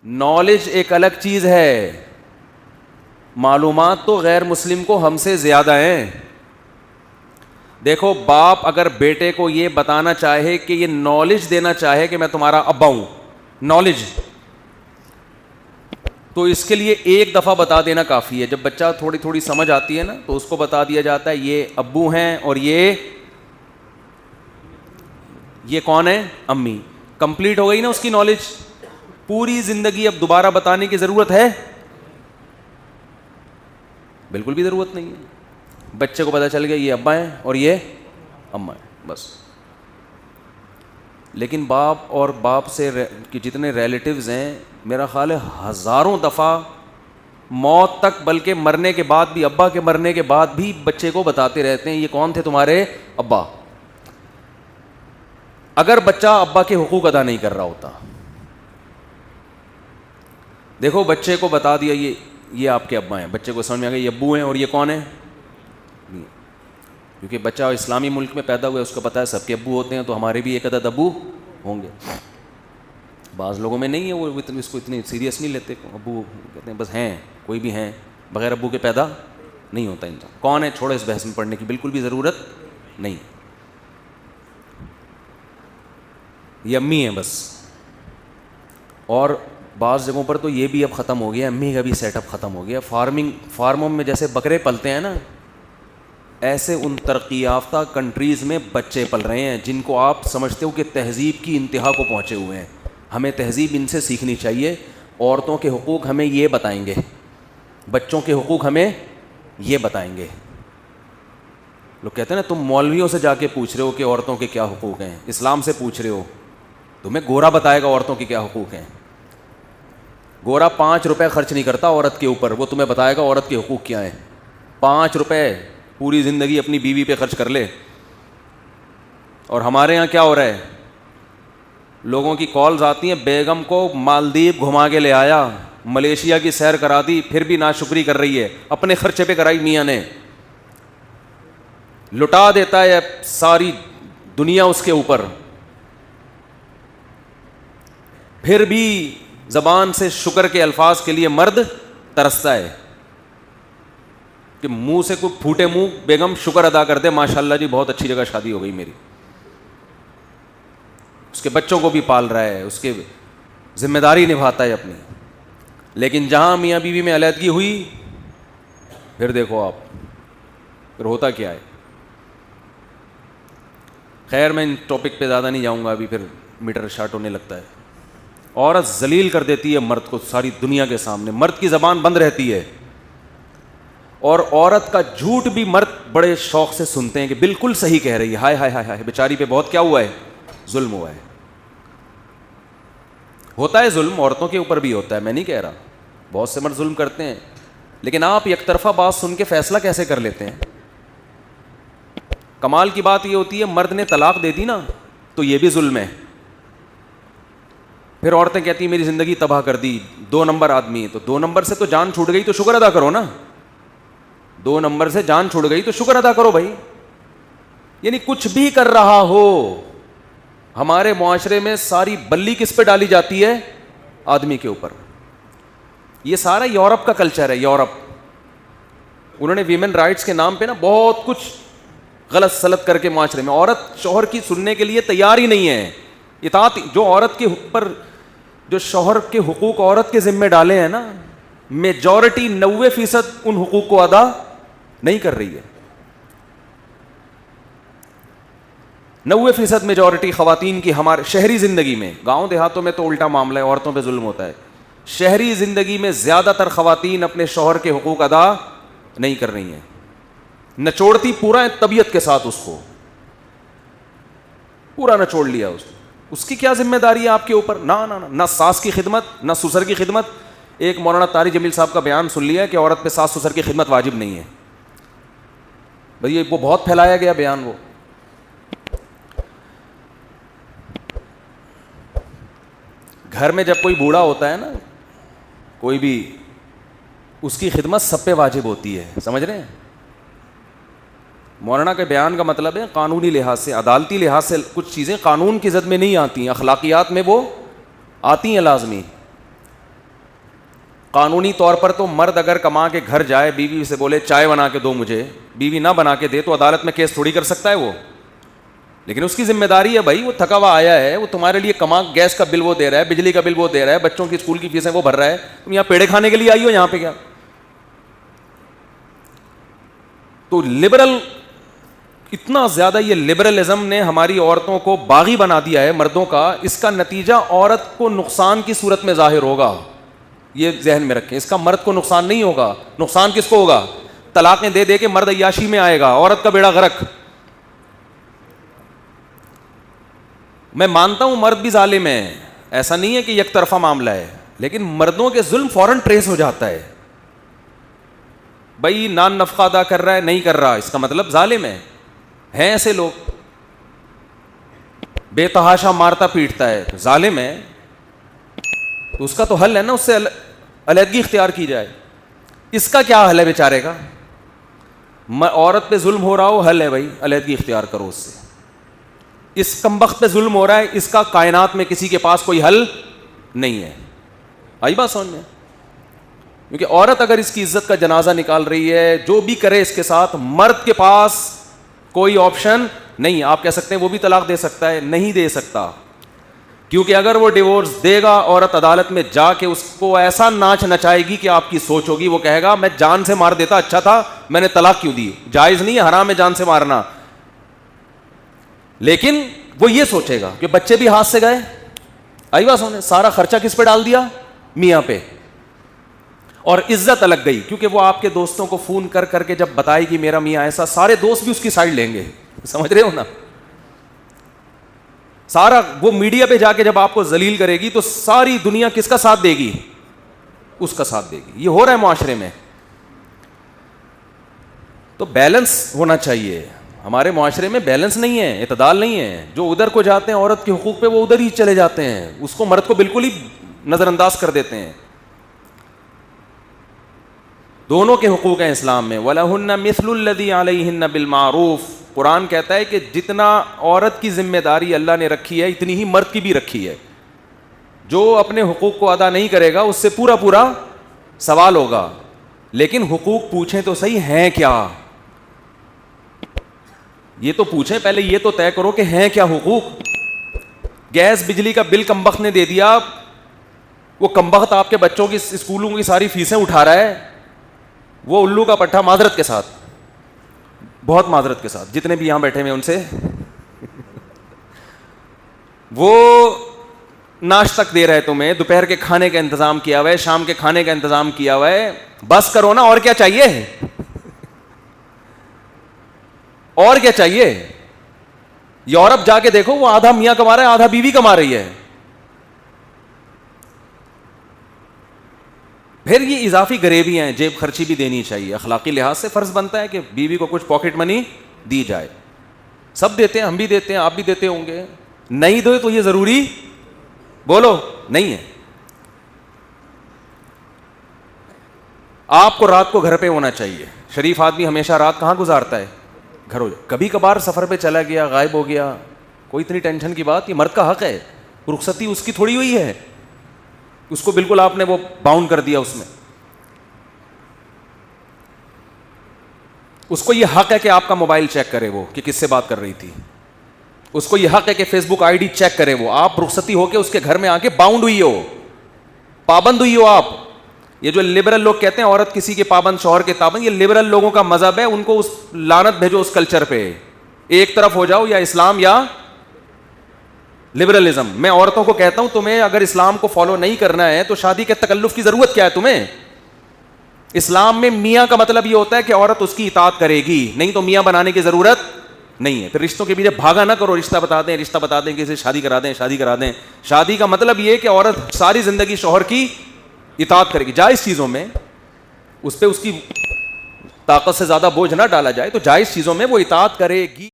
Knowledge ایک الگ چیز ہے. معلومات تو غیر مسلم کو ہم سے زیادہ ہیں. دیکھو باپ اگر بیٹے کو یہ بتانا چاہے کہ یہ نالج دینا چاہے کہ میں تمہارا ابا ہوں, نالج, تو اس کے لیے ایک دفعہ بتا دینا کافی ہے. جب بچہ تھوڑی تھوڑی سمجھ آتی ہے نا تو اس کو بتا دیا جاتا ہے یہ ابو ہیں اور یہ کون ہے, امی. کمپلیٹ ہو گئی نا اس کی نالج. پوری زندگی اب دوبارہ بتانے کی ضرورت ہے؟ بالکل بھی ضرورت نہیں ہے. بچے کو پتہ چل گیا یہ ابا ہیں اور یہ اماں ہیں, بس. لیکن باپ اور باپ سے جتنے ریلیٹیوز ہیں میرا خیال ہے ہزاروں دفعہ موت تک, بلکہ مرنے کے بعد بھی, ابا کے مرنے کے بعد بھی بچے کو بتاتے رہتے ہیں یہ کون تھے تمہارے ابا. اگر بچہ ابا کے حقوق ادا نہیں کر رہا ہوتا, دیکھو بچے کو بتا دیا یہ آپ کے ابا ہیں, بچے کو سمجھ میں آ گیا یہ ابو ہیں اور یہ کون ہیں, کیونکہ بچہ اسلامی ملک میں پیدا ہوا ہے, اس کو پتہ ہے سب کے ابو ہوتے ہیں تو ہمارے بھی ایک عدد ابو ہوں گے. بعض لوگوں میں نہیں ہے, وہ اس کو اتنی سیریس نہیں لیتے, ابو کہتے ہیں بس ہیں, کوئی بھی ہیں, بغیر ابو کے پیدا نہیں ہوتا انسان. کون ہے چھوڑے, اس بحث میں پڑھنے کی بالکل بھی ضرورت نہیں. یہ امی ہیں بس. اور بعض جگہوں پر تو یہ بھی اب ختم ہو گیا, امی کا بھی سیٹ اپ ختم ہو گیا. فارموں میں جیسے بکرے پلتے ہیں نا, ایسے ان ترقی یافتہ کنٹریز میں بچے پل رہے ہیں جن کو آپ سمجھتے ہو کہ تہذیب کی انتہا کو پہنچے ہوئے ہیں. ہمیں تہذیب ان سے سیکھنی چاہیے. عورتوں کے حقوق ہمیں یہ بتائیں گے, بچوں کے حقوق ہمیں یہ بتائیں گے. لوگ کہتے ہیں نا تم مولویوں سے جا کے پوچھ رہے ہو کہ عورتوں کے کیا حقوق ہیں, اسلام سے پوچھ رہے ہو, تمہیں گورا بتائے گا عورتوں کے کیا حقوق ہیں. گورا 5 روپے خرچ نہیں کرتا عورت کے اوپر, وہ تمہیں بتائے گا عورت کے حقوق کیا ہیں. 5 روپے پوری زندگی اپنی بیوی پہ خرچ کر لے. اور ہمارے ہاں کیا ہو رہا ہے, لوگوں کی کالز آتی ہیں بیگم کو مالدیپ گھما کے لے آیا, ملیشیا کی سیر کرا دی, پھر بھی ناشکری کر رہی ہے, اپنے خرچے پہ کرائی میاں نے, لٹا دیتا ہے ساری دنیا اس کے اوپر, پھر بھی زبان سے شکر کے الفاظ کے لیے مرد ترستا ہے کہ منہ سے کوئی پھوٹے منہ بیگم شکر ادا کر دے, ماشاءاللہ جی بہت اچھی جگہ شادی ہو گئی میری. اس کے بچوں کو بھی پال رہا ہے, اس کے ذمہ داری نبھاتا ہے اپنی. لیکن جہاں میاں بیوی میں علیحدگی ہوئی, پھر دیکھو آپ پھر ہوتا کیا ہے. خیر میں ان ٹاپک پہ زیادہ نہیں جاؤں گا, ابھی پھر میٹر شارٹ ہونے لگتا ہے. عورت ذلیل کر دیتی ہے مرد کو ساری دنیا کے سامنے, مرد کی زبان بند رہتی ہے, اور عورت کا جھوٹ بھی مرد بڑے شوق سے سنتے ہیں کہ بالکل صحیح کہہ رہی ہے, ہائے ہائے ہائے ہائے بیچاری پہ بہت کیا ہوا ہے, ظلم ہوا ہے. ہوتا ہے ظلم, عورتوں کے اوپر بھی ہوتا ہے, میں نہیں کہہ رہا, بہت سے مرد ظلم کرتے ہیں. لیکن آپ یک طرفہ بات سن کے فیصلہ کیسے کر لیتے ہیں؟ کمال کی بات یہ ہوتی ہے مرد نے طلاق دے دی نا تو یہ بھی ظلم ہے. پھر عورتیں کہتی ہیں میری زندگی تباہ کر دی, 2 نمبر آدمی ہے. تو 2 نمبر سے تو جان چھوٹ گئی تو شکر ادا کرو نا, 2 نمبر سے جان چھوٹ گئی تو شکر ادا کرو بھائی. یعنی کچھ بھی کر رہا ہو, ہمارے معاشرے میں ساری بلی کس پہ ڈالی جاتی ہے, آدمی کے اوپر. یہ سارا یورپ کا کلچر ہے. یورپ انہوں نے ویمن رائٹس کے نام پہ نا بہت کچھ غلط سلط کر کے معاشرے میں, عورت شوہر کی سننے کے لیے تیار ہی نہیں ہے. اطاعت جو عورت کے اوپر, جو شوہر کے حقوق عورت کے ذمہ ڈالے ہیں نا, میجورٹی 90% ان حقوق کو ادا نہیں کر رہی ہے. 90% میجورٹی خواتین کی ہمارے شہری زندگی میں, گاؤں دیہاتوں میں تو الٹا معاملہ ہے, عورتوں پہ ظلم ہوتا ہے. شہری زندگی میں زیادہ تر خواتین اپنے شوہر کے حقوق ادا نہیں کر رہی ہیں. نچوڑتی پورا طبیعت کے ساتھ, اس کو پورا نچوڑ لیا, اس کی کیا ذمہ داری ہے آپ کے اوپر؟ نہ ساس کی خدمت, نہ سسر کی خدمت. ایک مولانا طارق جمیل صاحب کا بیان سن لیا کہ عورت پہ ساس سسر کی خدمت واجب نہیں ہے. بھئی وہ بہت پھیلایا گیا بیان. وہ گھر میں جب کوئی بوڑھا ہوتا ہے نا, کوئی بھی, اس کی خدمت سب پہ واجب ہوتی ہے, سمجھ رہے ہیں؟ مولانا کے بیان کا مطلب ہے قانونی لحاظ سے, عدالتی لحاظ سے کچھ چیزیں قانون کی زد میں نہیں آتی ہیں, اخلاقیات میں وہ آتی ہیں لازمی. قانونی طور پر تو مرد اگر کما کے گھر جائے, بیوی سے بولے چائے بنا کے دو مجھے, بیوی نہ بنا کے دے تو عدالت میں کیس تھوڑی کر سکتا ہے وہ. لیکن اس کی ذمہ داری ہے بھائی, وہ تھکا ہوا آیا ہے, وہ تمہارے لیے کما, گیس کا بل وہ دے رہا ہے, بجلی کا بل وہ دے رہا ہے, بچوں کی اسکول کی فیسیں وہ بھر رہا ہے, تم یہاں پیڑے کھانے کے لیے آئی ہو یہاں پہ کیا؟ تو لبرل, اتنا زیادہ یہ لبرلزم نے ہماری عورتوں کو باغی بنا دیا ہے مردوں کا, اس کا نتیجہ عورت کو نقصان کی صورت میں ظاہر ہوگا. یہ ذہن میں رکھیں, اس کا مرد کو نقصان نہیں ہوگا. نقصان کس کو ہوگا؟ طلاقیں دے دے کے مرد عیاشی میں آئے گا, عورت کا بیڑا غرق. میں مانتا ہوں مرد بھی ظالم ہے, ایسا نہیں ہے کہ یک طرفہ معاملہ ہے, لیکن مردوں کے ظلم فوراً ٹریس ہو جاتا ہے. بھائی نان نفقہ ادا کر رہا ہے, نہیں کر رہا, اس کا مطلب ظالم ہے. ہیں ایسے لوگ, بے تحاشا مارتا پیٹتا ہے, ظالم ہے. تو اس کا تو حل ہے نا, اس سے علیحدگی اختیار کی جائے. اس کا کیا حل ہے بیچارے کا؟ عورت پہ ظلم ہو رہا ہو, حل ہے بھائی علیحدگی اختیار کرو اس سے. اس کمبخت پہ ظلم ہو رہا ہے, اس کا کائنات میں کسی کے پاس کوئی حل نہیں ہے. آئی بات سمجھ میں؟ کیونکہ عورت اگر اس کی عزت کا جنازہ نکال رہی ہے, جو بھی کرے اس کے ساتھ, مرد کے پاس کوئی آپشن نہیں. آپ کہہ سکتے ہیں وہ بھی طلاق دے سکتا ہے, نہیں دے سکتا. کیونکہ اگر وہ ڈیورس دے گا, عورت عدالت میں جا کے اس کو ایسا ناچ نچائے گی کہ آپ کی سوچ ہوگی, وہ کہے گا میں جان سے مار دیتا اچھا تھا, میں نے طلاق کیوں دی, جائز نہیں ہے, حرام ہے جان سے مارنا. لیکن وہ یہ سوچے گا کہ بچے بھی ہاتھ سے گئے. آئی بات سمجھ, سارا خرچہ کس پہ ڈال دیا؟ میاں پہ. اور عزت الگ گئی, کیونکہ وہ آپ کے دوستوں کو فون کر کر کے جب بتائے گی میرا میاں ایسا, سارے دوست بھی اس کی سائڈ لیں گے. سمجھ رہے ہو نا؟ سارا وہ میڈیا پہ جا کے جب آپ کو ذلیل کرے گی تو ساری دنیا کس کا ساتھ دے گی؟ اس کا ساتھ دے گی. یہ ہو رہا ہے معاشرے میں. تو بیلنس ہونا چاہیے. ہمارے معاشرے میں بیلنس نہیں ہے, اعتدال نہیں ہے. جو ادھر کو جاتے ہیں عورت کے حقوق پہ, وہ ادھر ہی چلے جاتے ہیں, اس کو مرد کو بالکل ہی نظر انداز کر دیتے ہیں. دونوں کے حقوق ہیں اسلام میں. وَلَهُنَّ مِثْلُ الَّذِي عَلَيْهِنَّ بِالْمَعْرُوفِ. قرآن کہتا ہے کہ جتنا عورت کی ذمہ داری اللہ نے رکھی ہے, اتنی ہی مرد کی بھی رکھی ہے. جو اپنے حقوق کو ادا نہیں کرے گا, اس سے پورا پورا سوال ہوگا. لیکن حقوق پوچھیں تو صحیح ہیں کیا, یہ تو پوچھیں پہلے, یہ تو طے کرو کہ ہیں کیا حقوق. گیس بجلی کا بل کمبخت نے دے دیا, وہ کمبخت آپ کے بچوں کی اسکولوں کی ساری فیسیں اٹھا رہا ہے, وہ الو کا پٹھا, معذرت کے ساتھ, بہت معذرت کے ساتھ, جتنے بھی یہاں بیٹھے ہوئے ان سے, وہ ناشتہ تک دے رہے تمہیں, دوپہر کے کھانے کا انتظام کیا ہوا ہے, شام کے کھانے کا انتظام کیا ہوا ہے. بس کرو نا, اور کیا چاہیے, اور کیا چاہیے. یورپ جا کے دیکھو, وہ آدھا میاں کما رہا ہے, آدھا بیوی کما رہی ہے. پھر یہ اضافی غریبیاں ہیں, جیب خرچی بھی دینی چاہیے. اخلاقی لحاظ سے فرض بنتا ہے کہ بیوی کو کچھ پاکٹ منی دی جائے. سب دیتے ہیں, ہم بھی دیتے ہیں, آپ بھی دیتے ہوں گے. نہیں دو تو یہ ضروری بولو نہیں ہے. آپ کو رات کو گھر پہ ہونا چاہیے. شریف آدمی ہمیشہ رات کہاں گزارتا ہے؟ گھر. کبھی کبھار سفر پہ چلا گیا, غائب ہو گیا, کوئی اتنی ٹینشن کی بات, یہ مرد کا حق ہے. رخصتی اس کی تھوڑی ہوئی ہے, اس کو بالکل آپ نے وہ باؤنڈ کر دیا اس میں. اس کو یہ حق ہے کہ آپ کا موبائل چیک کرے وہ کہ کس سے بات کر رہی تھی. اس کو یہ حق ہے کہ Facebook I D check کرے وہ. آپ رخصتی ہو کے اس کے گھر میں آ کے باؤنڈ ہوئی ہو, پابند ہوئی ہو آپ. یہ جو لبرل لوگ کہتے ہیں عورت کسی کے پابند, شوہر کے پابند, یہ لبرل لوگوں کا مذہب ہے. ان کو اس لعنت بھیجو اس کلچر پہ, ایک طرف ہو جاؤ, یا اسلام یا لبرلزم. میں عورتوں کو کہتا ہوں تمہیں اگر اسلام کو فالو نہیں کرنا ہے تو شادی کے تکلف کی ضرورت کیا ہے تمہیں؟ اسلام میں میاں کا مطلب یہ ہوتا ہے کہ عورت اس کی اطاعت کرے گی, نہیں تو میاں بنانے کی ضرورت نہیں ہے. پھر رشتوں کے پیچھے بھاگا نہ کرو, رشتہ بتا دیں, رشتہ بتا دیں, کسی شادی کرا دیں, شادی کرا دیں. شادی کا مطلب یہ کہ عورت ساری زندگی شوہر کی اطاعت کرے گی. جائز چیزوں میں اس پہ اس کی طاقت سے زیادہ بوجھ نہ ڈالا جائے, تو جائز چیزوں میں وہ اطاعت کرے گی.